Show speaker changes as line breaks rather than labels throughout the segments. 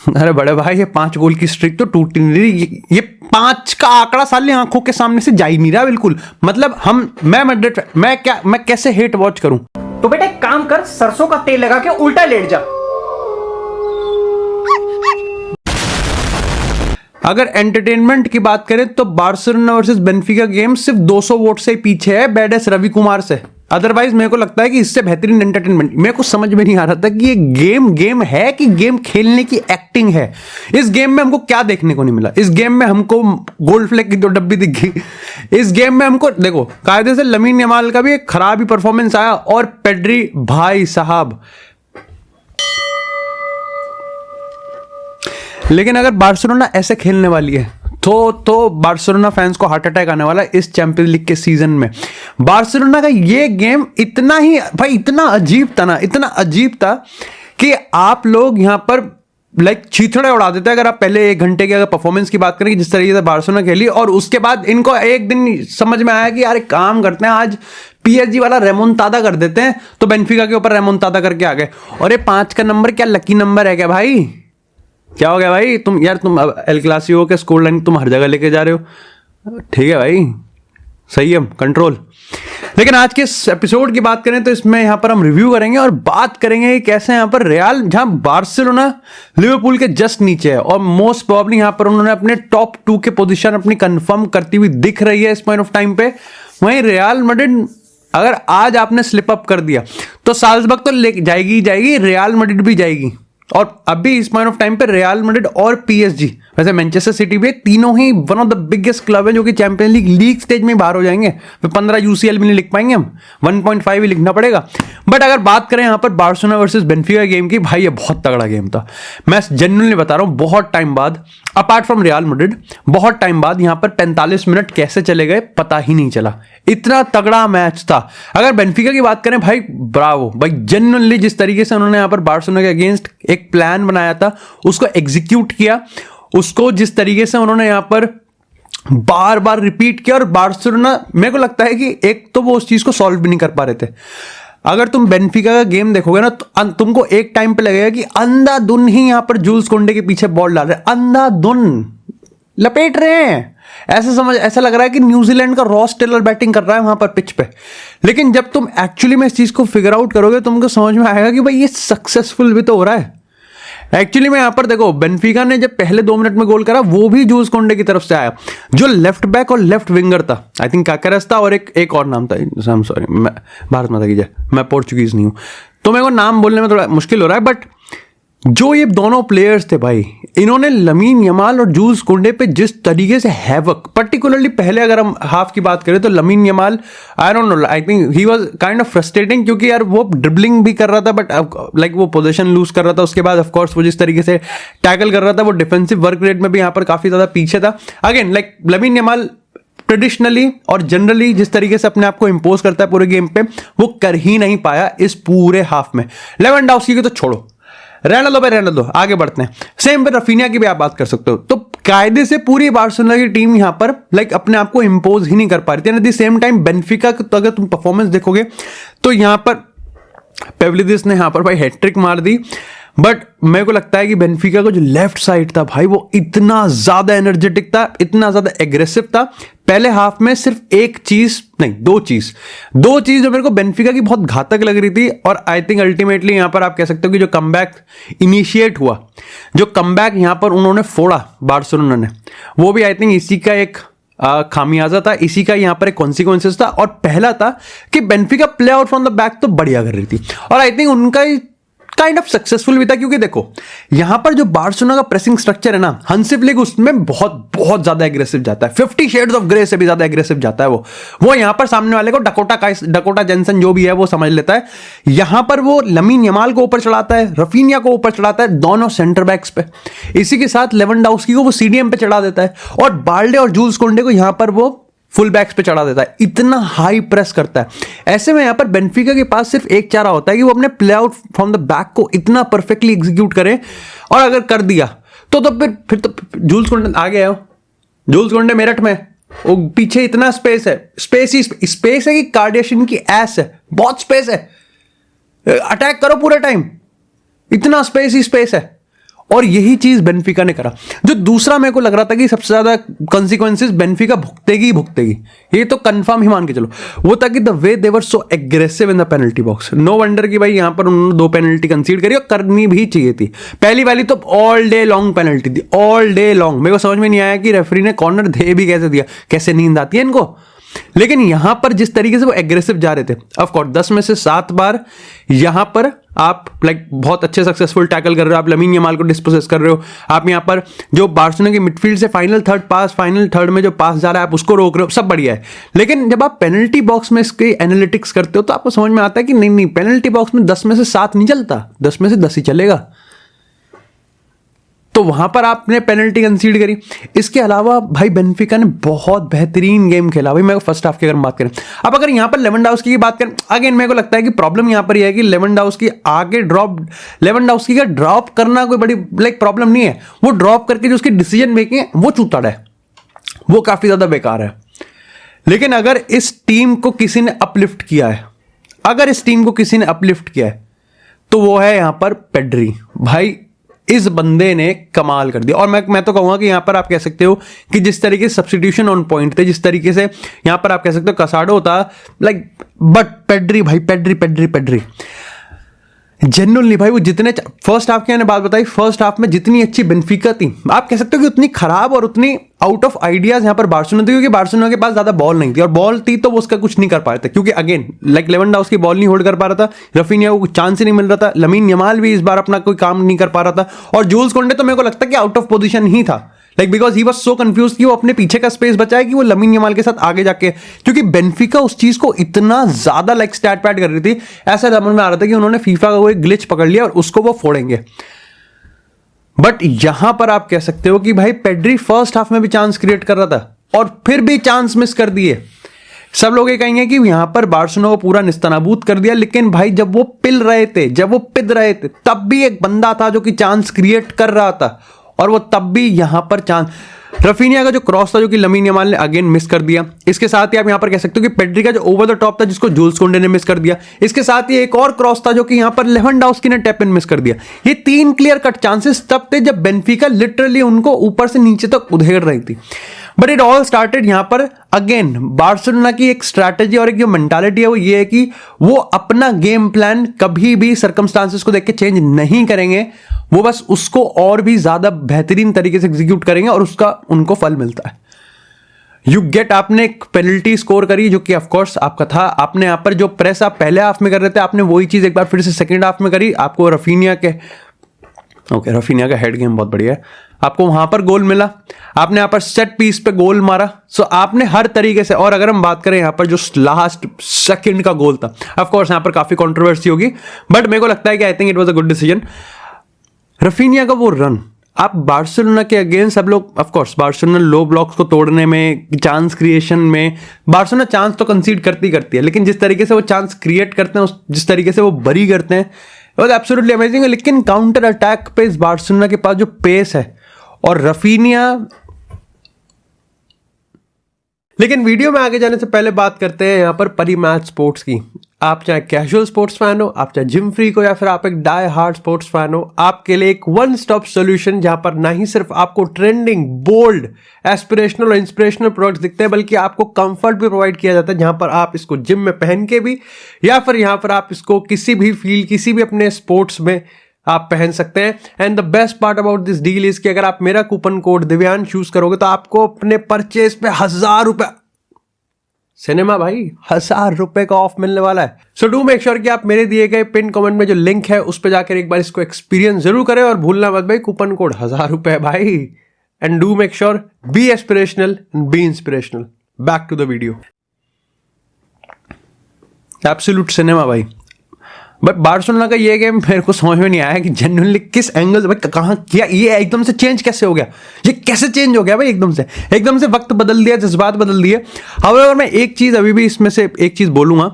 अरे बड़े भाई, ये 5 गोल की स्ट्रिक तो टूट नहीं रही। ये 5 का आंकड़ा साले आंखों के सामने से जा ही नहीं रहा बिल्कुल। मतलब मैं कैसे हेट वॉच करूं?
तो बेटा एक काम कर, सरसों का तेल लगा के उल्टा लेट जा।
अगर एंटरटेनमेंट की बात करें तो बार्सिलोना वर्सेस बेनफिका गेम सिर्फ 200 वोट से पीछे है बैडेस रवि कुमार से। अदरवाइज मेरे को लगता है कि इससे बेहतरीन एंटरटेनमेंट मेरे को समझ में नहीं आ रहा था कि ये गेम है कि गेम खेलने की एक्टिंग है। इस गेम में हमको क्या देखने को नहीं मिला। इस गेम में हमको गोल्ड फ्लैग की 2 डब्बी दिखी। इस गेम में हमको देखो कायदे से लमीन यमाल का भी एक खराब ही परफॉर्मेंस आया, और पेड्री भाई साहब। लेकिन अगर बार्सिलोना ऐसे खेलने वाली है तो बार्सिलोना फैंस को हार्ट अटैक आने वाला है इस चैंपियंस लीग के सीजन में। बार्सिलोना का ये गेम इतना ही भाई इतना अजीब था ना, इतना अजीब था कि आप लोग यहां पर लाइक छीछड़े उड़ा देते हैं अगर आप पहले 1 घंटे की अगर परफॉर्मेंस की बात करें कि जिस तरीके से बार्सिलोना खेली, और उसके बाद इनको एक दिन समझ में आया कि यार एक काम करते हैं, आज पीएसजी वाला रेमोंतादा कर देते हैं, तो बेनफिका के ऊपर रेमोंतादा करके आ गए। और ये 5 का नंबर क्या लकी नंबर है क्या भाई? क्या हो गया भाई? तुम एल क्लासिको के स्कोर लाइन तुम हर जगह लेके जा रहे हो। ठीक है भाई, संयम, कंट्रोल। लेकिन आज के इस एपिसोड की बात करें तो इसमें यहां पर हम रिव्यू करेंगे और बात करेंगे कि कैसे यहां पर रियल, जहां बार्सिलोना लिवरपूल के जस्ट नीचे है और मोस्ट प्रोबेबली यहां पर उन्होंने अपने टॉप 2 के पोजीशन अपनी कंफर्म करती हुई दिख रही है इस पॉइंट ऑफ टाइम पे। वहीं रियल मैड्रिड अगर आज आपने स्लिप अप कर दिया तो साल्जबर्ग तो ले जाएगी, रियल मैड्रिड भी जाएगी। और अभी इस पॉइंट ऑफ टाइम पे रियल मैड्रिड और पीएसजी, वैसे मैनचेस्टर सिटी भी, तीनों ही one of the biggest club है जो कि चैंपियंस लीग स्टेज में बाहर हो जाएंगे। फिर 15 यूसीएल भी नहीं लिख पाएंगे हम, 1.5 ही लिखना पड़ेगा। बट अगर बात करें यहां पर बार्सिलोना वर्सेस बेनफिका गेम की, भाई ये बहुत तगड़ा गेम था। मैं जेन्युइनली बता रहा हूं, बहुत टाइम बाद, अपार्ट फ्रॉम रियल मैड्रिड, बहुत टाइम बाद यहां पर 45 मिनट कैसे चले गए पता ही नहीं चला। इतना तगड़ा मैच था। अगर बेनफिका की बात करें भाई, ब्रावो भाई, जेन्युइनली जिस तरीके से उन्होंने यहां पर बार्सिलोना के अगेंस्ट एक प्लान बनाया था उसको एग्जीक्यूट किया, उसको जिस तरीके से उन्होंने यहां पर बार बार रिपीट किया, और बार्सिलोना मेरे को लगता है कि एक तो वो उस चीज को सॉल्व भी नहीं कर पा रहे थे। अगर तुम बेनफिका का गेम देखोगे ना तो तुमको एक टाइम पे लगेगा कि अंधाधुन ही यहां पर जूल्स कोंडे के पीछे बॉल डाल रहे हैं, अंधाधुन लपेट रहे हैं। ऐसा लग रहा है कि न्यूजीलैंड का रॉस टेलर बैटिंग कर रहा है वहां पर पिच पे। लेकिन जब तुम एक्चुअली में इस चीज को फिगर आउट करोगे तुमको समझ में आएगा कि भाई ये सक्सेसफुल भी तो हो रहा है। एक्चुअली में यहां पर देखो, बेनफिका ने जब पहले 2 मिनट में गोल करा वो भी जूल्स कोंडे की तरफ से आया, जो लेफ्ट बैक और लेफ्ट विंगर था। आई थिंक काकरस था और एक और नाम था, आई एम सॉरी, मैं भारत माता की जय, मैं पोर्चुगीज नहीं हूं तो मेरे को नाम बोलने में थोड़ा मुश्किल हो रहा है। बट जो ये दोनों प्लेयर्स थे भाई, इन्होंने लमीन यमाल और जूल्स कोंडे पे जिस तरीके से हैवक, पर्टिकुलरली पहले अगर हम हाफ की बात करें तो lamin Yamal, I don't know, I think he was kind of frustrating क्योंकि यार वो ड्रिबलिंग भी कर रहा था बट लाइक वो पोजीशन लूज कर रहा था। उसके बाद ऑफ कोर्स वो जिस तरीके से टैकल कर रहा था वो डिफेंसिव वर्क रेट में भी यहाँ पर काफी ज्यादा पीछे था। Again like lamin Yamal traditionally और जनरली जिस तरीके से अपने आप को इंपोज करता है पूरे गेम पे, वो कर ही नहीं पाया इस पूरे हाफ में। लेवेंडोव्स्की की तो छोड़ो, रहने दो भाई, रहने दो, आगे बढ़ते हैं। सेम पे रफीनिया की भी आप बात कर सकते हो। तो कायदे से पूरी बार्सिलोना की टीम यहां पर लाइक अपने आप को इंपोज ही नहीं कर पा रही थी। At the same time Benfica तो अगर तुम परफॉर्मेंस देखोगे तो यहां पर पेवलिदिस ने यहां पर भाई हैट्रिक मार दी। बट मेरे को लगता है कि बेनफिका का जो लेफ्ट साइड था भाई वो इतना ज्यादा एनर्जेटिक था, इतना ज्यादा एग्रेसिव था। पहले हाफ में सिर्फ दो चीज जो मेरे को बेनफिका की बहुत घातक लग रही थी, और आई थिंक अल्टीमेटली यहां पर आप कह सकते हो कि जो कमबैक इनिशिएट हुआ, जो कमबैक यहां पर उन्होंने फोड़ा बार्सिलोना ने, वो भी आई थिंक इसी का एक खामियाजा था, इसी का यहां पर एक कॉन्सिक्वेंसेस था। और पहला था कि Benfica play out from the back तो बढ़िया कर रही थी, और आई थिंक उनका काइंड ऑफ सक्सेसफुल भी था। क्योंकि देखो यहां पर जो बार्सिलोना का प्रेसिंग स्ट्रक्चर है ना, हंसी फ्लिक उसमें बहुत बहुत ज्यादा एग्रेसिव जाता है, 50 शेड्स ऑफ ग्रे से भी ज्यादा एग्रेसिव जाता है वो यहां पर सामने वाले को डकोटा जेनसन जो भी है वो समझ लेता है। यहां पर वो लमीन यमाल को ऊपर चढ़ाता है, रफीनिया को ऊपर चढ़ाता है, दोनों सेंटर बैक्स पे। इसी के साथ लेवेंडोव्स्की को वो सीडीएम पे चढ़ा देता है, और बाल्डे और जूल्स कोंडे को यहां पर वो फुल बैक्स पे चढ़ा देता है। इतना हाई प्रेस करता है। ऐसे में यहां पर बेनफिका के पास सिर्फ एक चारा होता है कि वो अपने play out from the back को इतना परफेक्टली एग्जीक्यूट करे, और अगर कर दिया तो फिर तो जूल्स कोंडे आ गया। जूल्स कोंडे मेरठ में, वो पीछे इतना स्पेस है कि कार्डियशन की एस है, बहुत स्पेस है, अटैक करो पूरे टाइम, इतना स्पेस है। और यही चीज बेनिफिका ने करा। जो दूसरा मेरे को लग रहा था कि सबसे ज्यादा कॉन्सिक्वेंसेस बेनिफिका भुगतेगी ही भुगतेगी, ये तो कंफर्म ही मान के चलो, वो था कि the way they were so aggressive in the penalty box. No wonder कि भाई यहां पर उन्होंने 2 पेनल्टी कंसीड करी और करनी भी चाहिए थी। पहली वाली तो ऑल डे लॉन्ग पेनल्टी थी, ऑल डे लॉन्ग। मेरे को समझ में नहीं आया कि रेफरी ने कॉर्नर दे भी कैसे दिया, कैसे नींद आती है इनको। लेकिन यहां पर जिस तरीके से वो एग्रेसिव जा रहे थे, ऑफ कोर्स 10 में से 7 बार यहां पर आप बहुत अच्छे सक्सेसफुल टैकल कर रहे हो, आप लमीन यमाल को डिस्पोसेस कर रहे हो, आप यहां पर जो बार्सिलोना के मिडफील्ड से फाइनल थर्ड में जो पास जा रहा है आप उसको रोक रहे हो, सब बढ़िया है। लेकिन जब आप पेनल्टी बॉक्स में इसके एनालिटिक्स करते हो तो आपको समझ में आता है कि नहीं, पेनल्टी बॉक्स में 10 में से 7 नहीं चलता, 10 में से 10 ही चलेगा। तो वहां पर आपने पेनल्टी कंसीड करी। इसके अलावा भाई बेनिफिका ने बहुत बेहतरीन गेम खेला भाई। मैं फर्स्ट हाफ की अगर बात करें, अब अगर यहां पर लेवेंडोव्स्की की बात करें, अगेन मेरे को लगता है कि प्रॉब्लम यहां पर यह है कि लेवेंडोव्स्की का ड्रॉप करना कोई बड़ी प्रॉब्लम नहीं है। वो ड्रॉप करके जो उसकी डिसीजन मेकिंग है वो चूतड़ है, वो काफी ज्यादा बेकार है। लेकिन अगर इस टीम को किसी ने अपलिफ्ट किया है, तो वो है यहां पर पेड्री। भाई इस बंदे ने कमाल कर दिया। और मैं तो कहूंगा कि यहां पर आप कह सकते हो कि जिस तरीके से सब्स्टिट्यूशन ऑन पॉइंट थे, जिस तरीके से यहां पर आप कह सकते हो कसाडो था, बट पेड्री भाई, पेड्री जेन्युइनली भाई, वो जितने फर्स्ट हाफ की मैंने बात बताई, फर्स्ट हाफ में जितनी अच्छी बेनिफिका थी, आप कह सकते हो कि उतनी खराब और उतनी आउट ऑफ आइडियाज यहां पर बार्सिलोना थी, क्योंकि बार्सिलोना के पास ज्यादा बॉल नहीं थी, और बॉल थी तो वो उसका कुछ नहीं कर पा रहे थे, क्योंकि अगेन लेवेंडोव्स्की बॉल नहीं होल्ड कर पा रहा था, रफीनिया को चांस ही नहीं मिल रहा था, लमीन यमाल भी इस बार अपना कोई काम नहीं कर पा रहा था, और जूल्स कोंडे तो मेरे को लगता है कि आउट ऑफ पोजीशन ही था, because he was so confuse कि वो अपने पीछे का स्पेस बचाए कि वो लमीन यमाल के साथ आगे जाके, क्योंकि बेनिफिका उस चीज को इतना ज्यादा स्टैट पैड कर रही थी, ऐसा समझ में आ रहा था कि उन्होंने फीफा का कोई ग्लिच पकड़ लिया और उसको वो फोड़ेंगे। बट यहां पर आप कह सकते हो कि भाई पेड्री फर्स्ट हाफ में भी चांस क्रिएट कर रहा था और फिर भी चांस मिस कर दिए। सब लोग ये कहेंगे कि यहां पर बार्सिलोना को पूरा निस्तनाबूद कर दिया, लेकिन भाई जब वो पिद रहे थे तब भी एक बंदा था जो कि चांस क्रिएट कर रहा था, और वो तब भी यहां पर चांस, रफीनिया का जो क्रॉस था जो कि लमीन यमाल ने अगेन मिस कर दिया। इसके साथ ही आप यहां पर कह सकते हो कि पेड्री का जो ओवर द टॉप था जिसको जूल्स कोंडे ने मिस कर दिया। इसके साथ ही एक और क्रॉस था जो कि यहां पर लेवेंडोव्स्की ने टैप इन मिस कर दिया। ये 3 क्लियर कट चांसेस तब थे जब बेनिफिका लिटरली उनको ऊपर से नीचे तक उधेड़ रही थी। बट इट ऑल स्टार्टेड यहां पर अगेन बार्सिलोना की एक स्ट्रैटेजी और एक जो मेंटालिटी है वो ये है कि वो अपना गेम प्लान कभी भी सर्कमस्टांसेस को देख के चेंज नहीं करेंगे, वो बस उसको और भी ज्यादा बेहतरीन तरीके से एग्जीक्यूट करेंगे और उसका उनको फल मिलता है। यू गेट, आपने एक पेनल्टी स्कोर करी जो कि ऑफकोर्स आपका था, आपने यहां पर जो प्रेस आप पहले हाफ में कर रहे थे आपने वही चीज एक बार फिर से सेकेंड हाफ में करी। आपको रफीनिया का हेड गेम बहुत बढ़िया है, आपको वहां पर गोल मिला, आपने यहां पर सेट पीस पे गोल मारा। सो आपने हर तरीके से, और अगर हम बात करें यहां पर जो लास्ट सेकंड का गोल था, ऑफ कोर्स यहां पर काफी कंट्रोवर्सी होगी, बट मेरे को लगता है कि I think it was a good decision. Raphinha का वो रन, आप बार्सिलोना के अगेंस्ट सब लोग, of course Barcelona low blocks को तोड़ने में, चांस क्रिएशन में, बार्सिलोना चांस तो कंसीड करती है, लेकिन जिस तरीके से वो चांस क्रिएट करते हैं, जिस तरीके से वो बरी करते हैं, वो एब्सोल्युटली अमेजिंग है। लेकिन काउंटर अटैक पे इस बार्सिलोना के पास जो पेस है और रफीनिया, लेकिन वीडियो में आगे जाने से पहले बात करते हैं यहां पर परी मैच स्पोर्ट्स की। आप चाहे कैजुअल स्पोर्ट्स फैन हो, आप चाहे जिम फ्रीक हो, या फिर आप एक डाई हार्ड स्पोर्ट्स फैन हो, आपके लिए एक वन स्टॉप सॉल्यूशन जहां पर ना ही सिर्फ आपको ट्रेंडिंग, बोल्ड, एस्पिरेशनल और इंस्पिरेशनल प्रोडक्ट्स दिखते हैं, बल्कि आपको कंफर्ट भी प्रोवाइड किया जाता है, जहां पर आप इसको जिम में पहन के भी, या फिर यहां पर आप इसको किसी भी फील्ड, किसी भी अपने स्पोर्ट्स में आप पहन सकते हैं। And the best part about this deal is कि अगर आप मेरा कूपन कोड दिव्यांश यूज करोगे तो आपको अपने परचेज पे 1000 रुपए, सिनेमा भाई 1000 रुपए का ऑफ मिलने वाला है। सो डू मेक श्योर कि आप मेरे दिए गए पिन कमेंट में जो लिंक है उस पर जाकर एक बार इसको एक्सपीरियंस जरूर करें, और भूलना मत भाई कूपन कोड 1000 रुपए भाई। And do make sure, be aspirational and be inspirational. Back to the video. Absolute cinema भाई। बट बार्सिलोना का ये गेम मेरे को समझ में नहीं आया कि जेन्युइनली किस एंगल से, भाई कहां किया, ये एकदम से चेंज कैसे हो गया, ये कैसे चेंज हो गया भाई, एकदम से वक्त बदल दिया, जज्बात बदल दिए। हाउएवर मैं एक चीज अभी भी इसमें से एक चीज बोलूंगा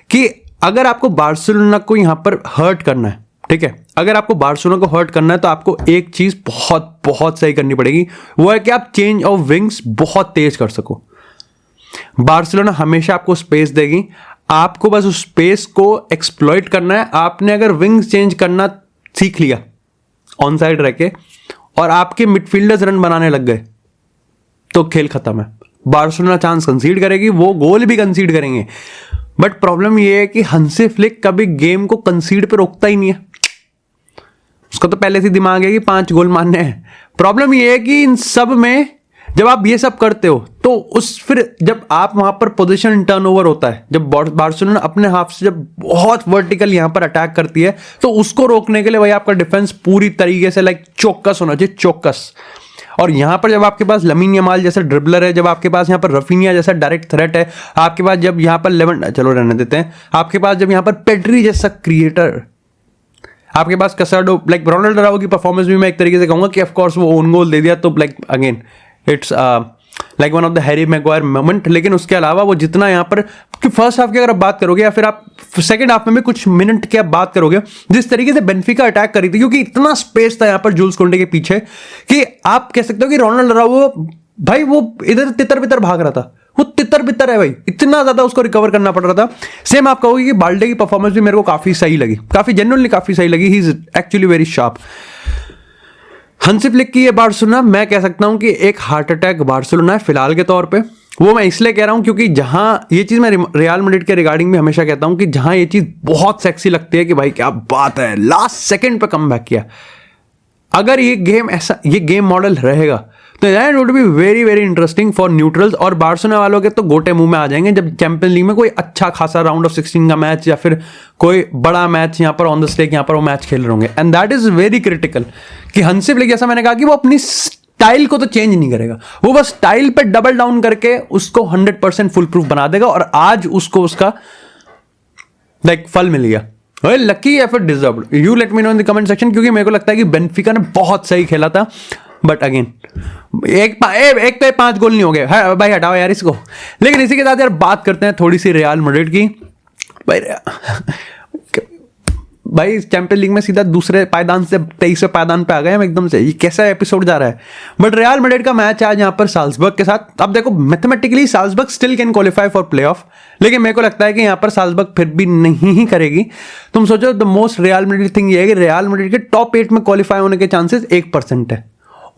कि अगर आपको बार्सिलोना को यहां पर हर्ट करना है, ठीक है, अगर आपको बार्सिलोना को हर्ट करना है तो आपको एक चीज बहुत बहुत सही करनी पड़ेगी, वो है कि आप चेंज ऑफ विंग्स बहुत तेज कर सको। बार्सिलोना हमेशा आपको स्पेस देगी, आपको बस उस स्पेस को एक्सप्लॉइट करना है। आपने अगर विंग्स चेंज करना सीख लिया, ऑन साइड रह के और आपके मिडफील्डर्स रन बनाने लग गए तो खेल खत्म है। बार्सिलोना चांस कंसीड करेगी, वो गोल भी कंसीड करेंगे, बट प्रॉब्लम ये है कि हंसी फ्लिक कभी गेम को कंसीड पे रोकता ही नहीं है। उसका तो पहले से दिमाग है कि 5 गोल मारने हैं। प्रॉब्लम ये है कि इन सब में जब आप ये सब करते हो तो उस फिर जब आप वहां पर पोजीशन टर्नओवर होता है, जब बार्सिलोना अपने हाफ से जब बहुत वर्टिकल यहां पर अटैक करती है तो उसको रोकने के लिए भाई आपका डिफेंस पूरी तरीके से लाइक चौकस होना चाहिए, चौकस। और यहां पर जब आपके पास लमीन यमाल जैसा ड्रिबलर है, जब आपके पास यहां पर रफीनिया जैसा डायरेक्ट थ्रेट है, आपके पास जब यहां पर चलो रहने देते हैं, आपके पास जब यहां पर पेड्री जैसा क्रिएटर, आपके पास कसाडो, लाइक रोनाल्डो राव की परफॉर्मेंस भी मैं एक तरीके से कहूंगा कि ऑफ कोर्स वो ओन गोल दे दिया तो like again it's like one of the Harry Maguire moment. लेकिन उसके अलावा वो जितना यहाँ पर फर्स्ट हाफ की अगर आप बात करोगे या फिर आप सेकंड हाफ में भी कुछ मिनट की आप बात करोगे, जिस तरीके से बेंफिका अटैक करी थी, क्योंकि इतना स्पेस था यहाँ पर जूल्स कोंडे के पीछे कि आप कह सकते हो कि रोनाल्डो राव भाई वो इधर तितर बितर भाग रहा था, वो तितर बितर है भाई, इतना ज्यादा उसको रिकवर करना पड़ रहा था। सेम आप कहोगे कि बाल्डे की परफॉर्मेंस भी मेरे को काफी सही लगी, काफी जेन्युइनली काफी सही लगी। He is actually very sharp. हंसी फ्लिक की ये बार्सिलोना मैं कह सकता हूं कि एक हार्ट अटैक बार्सिलोना है फिलहाल के तौर पे। वो मैं इसलिए कह रहा हूं क्योंकि जहां ये चीज मैं रियल मैड्रिड के रिगार्डिंग भी हमेशा कहता हूं कि जहां ये चीज बहुत सेक्सी लगती है कि भाई क्या बात है, लास्ट सेकंड पे कमबैक किया। अगर ये गेम ऐसा, ये गेम मॉडल रहेगा तो that would be very very interesting for neutrals. और बार्सिलोना वालों के तो गोटे मुंह में आ जाएंगे जब चैंपियंस लीग में कोई अच्छा खासा राउंड ऑफ 16 का मैच या फिर कोई बड़ा मैच यहाँ पर ऑन द स्टेक यहाँ पर वो मैच खेल रहे होंगे। And that is very critical कि हंसी फ्लिक, जैसा मैंने कहा कि वो अपनी स्टाइल को तो चेंज नहीं करेगा, वो बस स्टाइल पे डबल डाउन करके उसको 100% फुल प्रूफ बना देगा। और आज उसको उसका लाइक फल मिल गया। लकी या फिर deserved, you let me know in the comment section, क्योंकि मेरे को लगता है कि बेंफिका ने बहुत सही खेला था। बट अगेन एक तो 5 गोल नहीं हो गए भाई, हटाओ यार इसको। लेकिन इसी के साथ यार बात करते हैं थोड़ी सी रियल मैड्रिड की। भाई चैंपियंस लीग में सीधा दूसरे पायदान से 23वें पायदान पे आ गए हम एकदम से, ये कैसा एपिसोड जा रहा है। बट रियल मैड्रिड का मैच आज यहाँ पर साल्जबर्ग के साथ। अब देखो mathematically Salzburg still can qualify for playoff, लेकिन मेरे को लगता है कि यहाँ पर साल्जबर्ग फिर भी नहीं ही करेगी। तुम सोचो the most real Madrid thing ये है कि रियल मैड्रिड के टॉप 8 में क्वालिफाई होने के चांसेस 1% है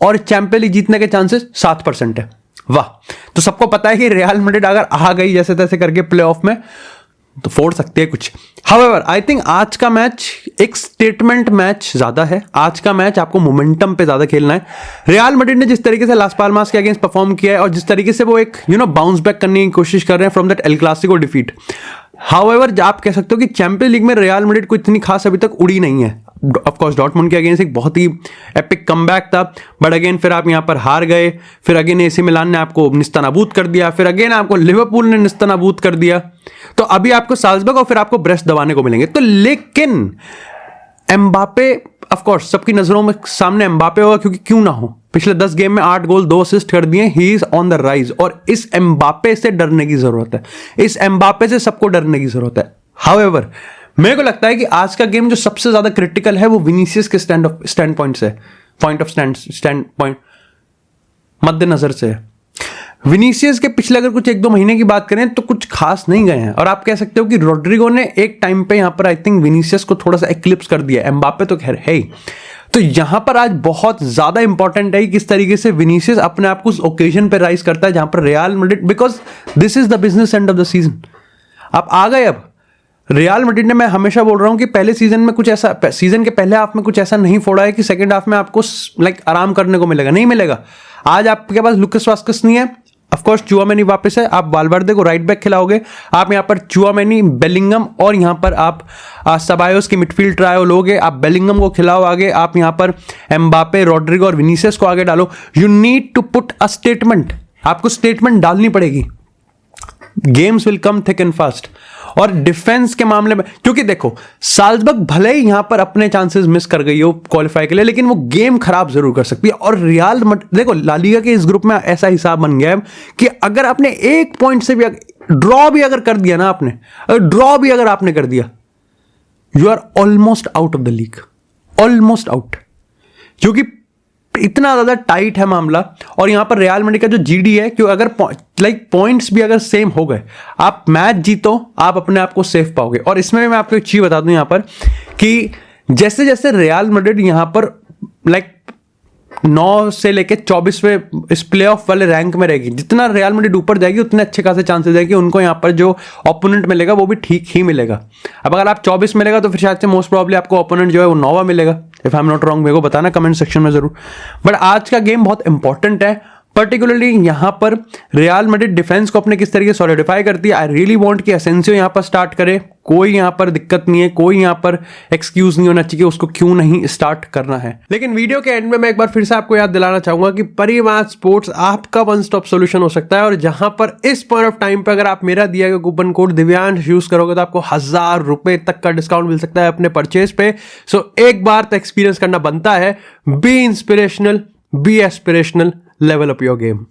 और चैंपियंस लीग जीतने के चांसेस 7% है। वाह, तो सबको पता है कि रियल मैड्रिड अगर आ गई जैसे तैसे करके प्लेऑफ में तो फोड़ सकती है कुछ। हाउएवर आई थिंक आज का मैच एक स्टेटमेंट मैच ज्यादा है। आज का मैच आपको मोमेंटम पे ज्यादा खेलना है। रियल मैड्रिड ने जिस तरीके से लास पाल्मास के अगेंस्ट परफॉर्म किया है और जिस तरीके से वो एक बाउंस बैक करने की कोशिश कर रहे हैं from that El Clasico defeat. However आप कह सकते हो कि चैंपियंस लीग में रियल मैड्रिड को इतनी खास अभी तक उड़ी नहीं है। ऑफ कोर्स डॉर्टमुंड के अगेंस्ट एक बहुत ही एपिक कमबैक था, बट अगेन फिर आप यहां पर हार गए, फिर अगेन एसी मिलान ने आपको निस्तनाबूद कर दिया, फिर अगेन आपको लिवरपूल ने निस्तनाबूद कर दिया। तो अभी आपको साल्जबर्ग और फिर आपको ब्रेस्ट दबाने को मिलेंगे। तो लेकिन एम्बापे ऑफ कोर्स सबकी नजरों में सामने एम्बापे होगा, क्योंकि क्यों ना हो, पिछले 10 गेम में 8 गोल 2 असिस्ट कर दिए। He is on the rise और इस एम्बापे से डरने की जरूरत है, इस एम्बापे से सबको डरने की जरूरत है। हाउएवर मेरे को लगता है कि आज का गेम जो सबसे ज्यादा क्रिटिकल है वो विनीसियस के स्टैंड पॉइंट से, पॉइंट ऑफ स्टैंड पॉइंट मद्देनजर से है। विनीसियस के पिछले अगर कुछ 1-2 महीने की बात करें तो कुछ खास नहीं गए हैं, और आप कह सकते हो कि रोड्रिगो ने एक टाइम पे यहां पर आई थिंक विनीसियस को थोड़ा सा एक्लिप्स कर दिया। एम्बापे तो खैर है ही। तो यहां पर आज बहुत ज्यादा इंपॉर्टेंट है किस तरीके से विनीसियस अपने आप को उस ओकेजन पे राइज करता है जहां पर real Madrid, because this is the business end of the season. आप आ गए अब रियल मैड्रिड ने, मैं हमेशा बोल रहा हूं कि पहले सीजन में कुछ ऐसा, सीजन के पहले हाफ में कुछ ऐसा नहीं फोड़ा है कि सेकंड हाफ में आपको लाइक आराम करने को मिलेगा, नहीं मिलेगा। आज आपके पास लुकास वास्केस नहीं है, ऑफ कोर्स चुआमेनी वापस है, आप वाल्वर्दे को राइट बैक खिलाओगे, आप यहां पर चुआमेनी, बेलिंगम और यहां पर आप सबायोस की मिडफील्ड ट्रायो लोगे, आप बेलिंगम को खिलाओ आगे, आप यहां पर एम्बापे, रोड्रिगो और विनीसियस को आगे डालो। You need to put a statement, आपको स्टेटमेंट डालनी पड़ेगी। Games will come thick and fast. और डिफेंस के मामले में, क्योंकि देखो साल्जबर्ग भले ही यहां पर अपने चांसेस मिस कर गई हो क्वालिफाई के लिए, लेकिन वो गेम खराब जरूर कर सकती है। और रियल देखो ला लीगा के इस ग्रुप में ऐसा हिसाब बन गया है कि अगर आपने 1 पॉइंट से भी ड्रॉ भी अगर कर दिया ना, ड्रॉ भी अगर आपने कर दिया, you are almost out of the league, almost out, क्योंकि इतना ज्यादा टाइट है मामला। और यहां पर रियल मैड्रिड का जो जीडी है कि अगर पॉइंट्स भी अगर सेम हो गए, आप मैच जीतो, आप अपने आप को सेफ पाओगे। और इसमें मैं आपको एक चीज बता दूं यहां पर कि जैसे जैसे रियल मैड्रिड यहां पर लाइक 9 से लेके 24वें इस प्लेऑफ वाले रैंक में रहेगी। जितना रियल मैड्रिड ऊपर जाएगी उतने अच्छे खासे चांसेस है कि उनको यहाँ पर जो ओपोनेंट मिलेगा वो भी ठीक ही मिलेगा। अब अगर आप 24 मिलेगा तो फिर शायद से मोस्ट प्रॉब्ली आपको ओपोनेंट जो है वो 9वां मिलेगा। If I am not wrong, मेरे को बताना कमेंट सेक्शन में जरूर। बट आज का गेम बहुत इंपॉर्टेंट है, पर्टिकुलरली यहाँ पर रियल मैड्रिड डिफेंस को अपने किस तरीके से सॉलिडिफाई करती है। आई रियली वांट कि एसेंसियो यहाँ पर स्टार्ट करे, कोई यहाँ पर दिक्कत नहीं है, कोई यहाँ पर एक्सक्यूज नहीं होना चाहिए उसको क्यों नहीं स्टार्ट करना है। लेकिन वीडियो के एंड में मैं एक बार फिर से आपको याद दिलाना चाहूंगा कि परिमाच स्पोर्ट्स आपका वन स्टॉप सोल्यूशन हो सकता है, और जहां पर इस पॉइंट ऑफ टाइम पे अगर आप मेरा दिया गया कूपन कोड दिव्यांश यूज करोगे तो आपको 1000 रुपए तक का डिस्काउंट मिल सकता है अपने परचेज पे। सो एक बार तो एक्सपीरियंस करना बनता है। Be inspirational, be aspirational, level up your game.